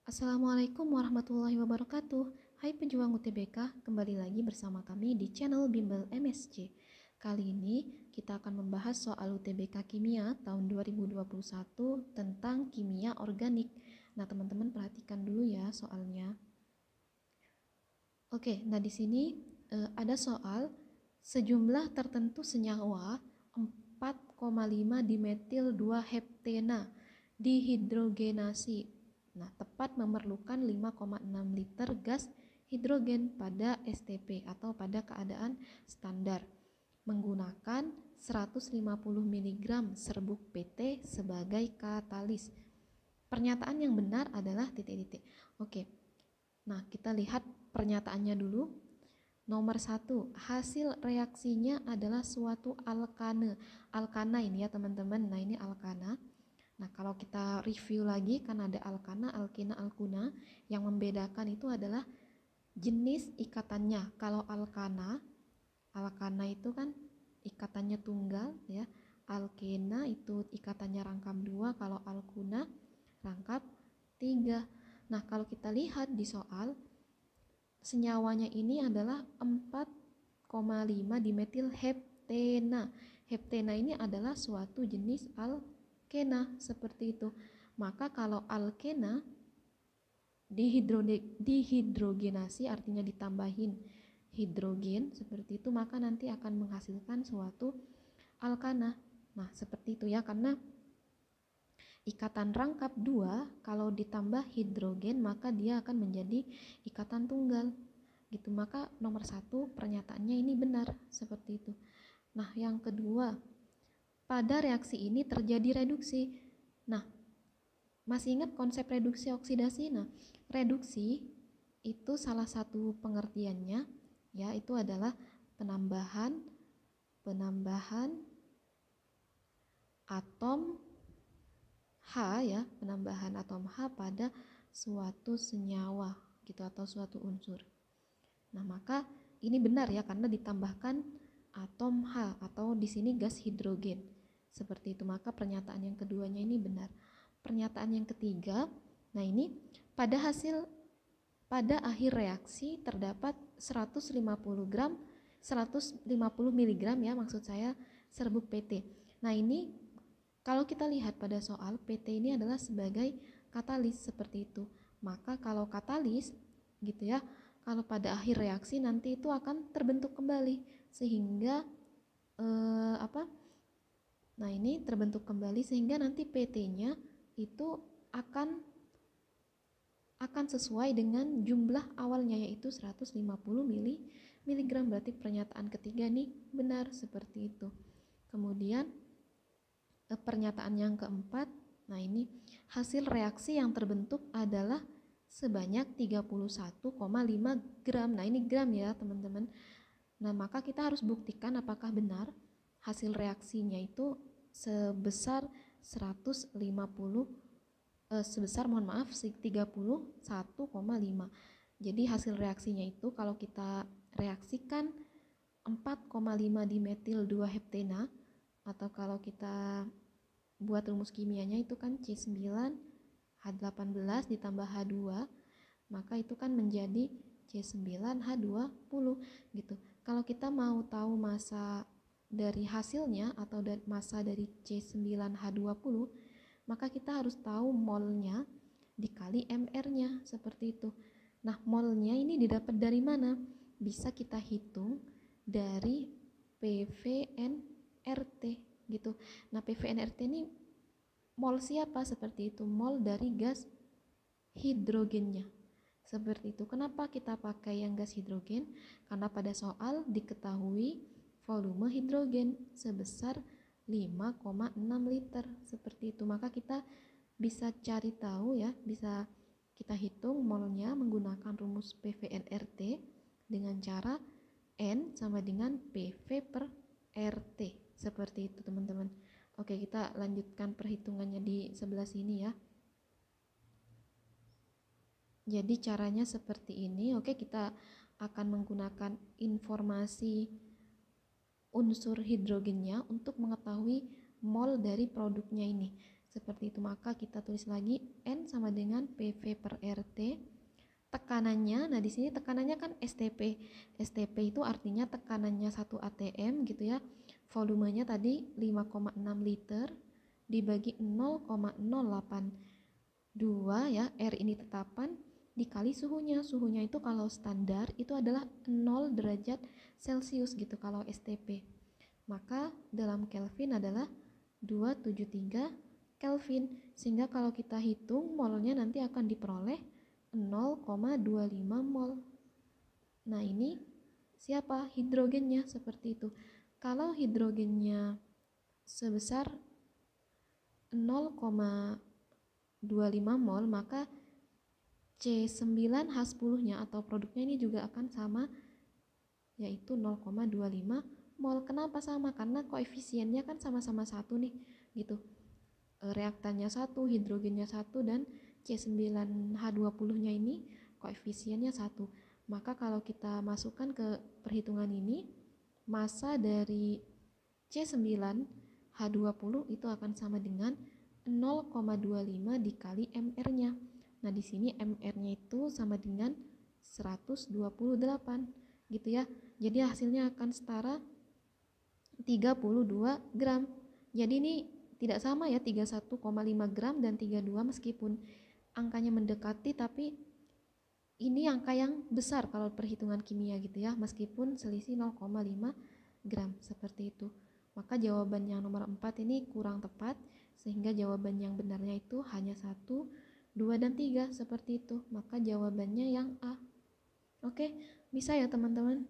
Assalamualaikum warahmatullahi wabarakatuh. Hai pejuang UTBK, kembali lagi bersama kami di channel Bimbel MSC. Kali ini kita akan membahas soal UTBK Kimia tahun 2021 tentang kimia organik. Nah, teman-teman perhatikan dulu ya soalnya. Oke, nah di sini ada soal sejumlah tertentu senyawa 4,5 dimetil 2 heptena dihidrogenasi. Nah, tepat memerlukan 5,6 liter gas hidrogen pada STP atau pada keadaan standar menggunakan 150 mg serbuk PT sebagai katalis. Pernyataan yang benar adalah titik-titik. Oke. Nah, kita lihat pernyataannya dulu. Nomor 1, hasil reaksinya adalah suatu alkane. Alkana ini ya teman-teman. Nah, ini alkana. Nah, kalau kita review lagi kan ada alkana, alkena, alkuna. Yang membedakan itu adalah jenis ikatannya. Kalau alkana itu kan ikatannya tunggal ya. Alkena itu ikatannya rangkap 2, kalau alkuna rangkap 3. Nah, kalau kita lihat di soal, senyawanya ini adalah 4,5 dimetil heptena. Heptena ini adalah suatu jenis alkena seperti itu. Maka kalau alkena dihidrogenasi artinya ditambahin hidrogen seperti itu, maka nanti akan menghasilkan suatu alkana. Nah, seperti itu ya, karena ikatan rangkap 2 kalau ditambah hidrogen maka dia akan menjadi ikatan tunggal gitu. Maka nomor 1 pernyataannya ini benar seperti itu. Nah, yang kedua, pada reaksi ini terjadi reduksi. Nah, masih ingat konsep reduksi oksidasi? Nah, reduksi itu salah satu pengertiannya ya itu adalah penambahan atom H ya, penambahan atom H pada suatu senyawa gitu atau suatu unsur. Nah, maka ini benar ya karena ditambahkan atom H atau di sini gas hidrogen. Seperti itu, maka pernyataan yang keduanya ini benar. Pernyataan yang ketiga, nah ini pada akhir reaksi terdapat 150 mg ya maksud saya serbuk PT. Nah, ini kalau kita lihat pada soal PT ini adalah sebagai katalis seperti itu. Maka kalau katalis gitu ya, kalau pada akhir reaksi nanti itu akan terbentuk kembali sehingga Nah, ini terbentuk kembali sehingga nanti PT-nya itu akan sesuai dengan jumlah awalnya yaitu 150 mg. Berarti pernyataan ketiga nih benar seperti itu. Kemudian pernyataan yang keempat, nah ini hasil reaksi yang terbentuk adalah sebanyak 31,5 gram. Nah, ini gram ya teman-teman. Nah, maka kita harus buktikan apakah benar hasil reaksinya itu sebesar 31,5. Jadi hasil reaksinya itu kalau kita reaksikan 4,5 dimetil 2 heptena atau kalau kita buat rumus kimianya itu kan C9H18 ditambah H2, maka itu kan menjadi C9H20 gitu. Kalau kita mau tahu massa dari hasilnya atau massa dari C9H20, maka kita harus tahu molnya dikali mR-nya seperti itu. Nah, molnya ini didapat dari mana? Bisa kita hitung dari PVNRT gitu. Nah, PVNRT ini mol siapa? Seperti itu, mol dari gas hidrogennya. Seperti itu. Kenapa kita pakai yang gas hidrogen? Karena pada soal diketahui volume hidrogen sebesar 5,6 liter seperti itu. Maka kita bisa cari tahu ya, bisa kita hitung molnya menggunakan rumus PVNRT dengan cara N sama dengan PV per RT seperti itu teman-teman. Oke, kita lanjutkan perhitungannya di sebelah sini ya. Jadi caranya seperti ini. Oke, kita akan menggunakan informasi unsur hidrogennya untuk mengetahui mol dari produknya ini. Seperti itu, maka kita tulis lagi N sama dengan PV per RT. Tekanannya, nah di sini tekanannya kan STP. STP itu artinya tekanannya 1 atm gitu ya. Volumenya tadi 5,6 liter dibagi 0,082 ya. R ini tetapan dikali suhunya. Suhunya itu kalau standar itu adalah 0 derajat Celcius gitu kalau STP. Maka dalam Kelvin adalah 273 Kelvin. Sehingga kalau kita hitung molnya nanti akan diperoleh 0,25 mol. Nah, ini siapa? Hidrogennya seperti itu. Kalau hidrogennya sebesar 0,25 mol, maka C9H10-nya atau produknya ini juga akan sama, yaitu 0,25 mol. Kenapa sama? Karena koefisiennya kan sama-sama 1 nih, gitu. Reaktannya 1, hidrogennya 1, dan C9H20-nya ini koefisiennya 1. Maka kalau kita masukkan ke perhitungan ini, massa dari C9H20 itu akan sama dengan 0,25 dikali mR-nya. Nah, di sini mR-nya itu sama dengan 128 gitu ya. Jadi hasilnya akan setara 32 gram. Jadi ini tidak sama ya, 31,5 gram dan 32, meskipun angkanya mendekati, tapi ini angka yang besar kalau perhitungan kimia gitu ya, meskipun selisih 0,5 gram seperti itu. Maka jawaban yang nomor 4 ini kurang tepat, sehingga jawaban yang benarnya itu hanya 1, 2, dan 3 seperti itu. Maka jawabannya yang A. Oke, bisa ya teman-teman?